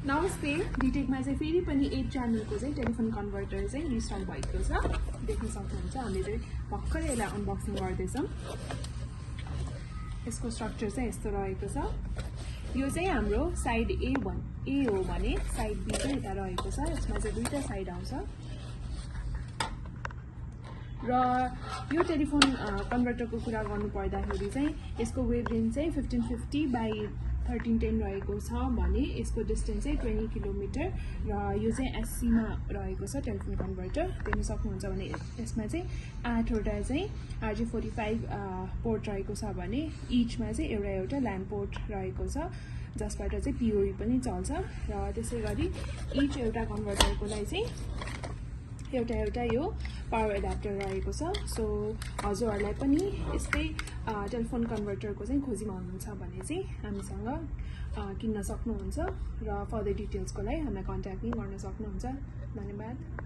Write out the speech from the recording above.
नमस्ते डिटेकमा चाहिँ फेरि पनि 8 च्यानलको चाहिँ टेलिफोन कन्भर्टर चाहिँ रिस्टक भएको छ देख्न सक्नुहुन्छ हामीले भर्खरै यसलाई अनबक्सिङ गर्दैछौं यसको स्ट्रक्चर चाहिँ यस्तो रहेको छ यो चाहिँ हाम्रो साइड ए हो भने साइड बी चाहिँ यता रहेको छ यसमा चाहिँ दुईटा साइड आउँछ र यो टेलिफोन कन्भर्टरको कुरा गर्नु पर्दाखेरि चाहिँ यसको वेभलेन्थ चाहिँ 1550 बाइ 1310 रहेको छ भने यसको डिस्टेन्स चाहिँ 20 किलोमिटर र यो चाहिँ एससी मा रहेको छ टेलिफोन कन्भर्टर देख्न सक्नुहुन्छ भने यसमा चाहिँ 8 वटा चाहिँ RJ45 पोर्ट रहेको छ भने इचमा चाहिँ एउटा ल्यान्ड पोर्ट रहेको छ जसबाट चाहिँ PoE पनि चल्छ र त्यसैगरी इच एउटा कन्भर्टरको लागि चाहिँ एउटा यो पावर एडाप्टर रहेको छ सो हजुरहरुलाई पनि यस्तै टेलिफोन कन्भर्टरको चाहिँ खोजीमा हुनुहुन्छ भने चाहिँ हामीसँग किन्न सक्नुहुन्छ र फर्दर डिटेल्सको लागि हामीलाई कन्ट्याक्ट पनि गर्न सक्नुहुन्छ धन्यवाद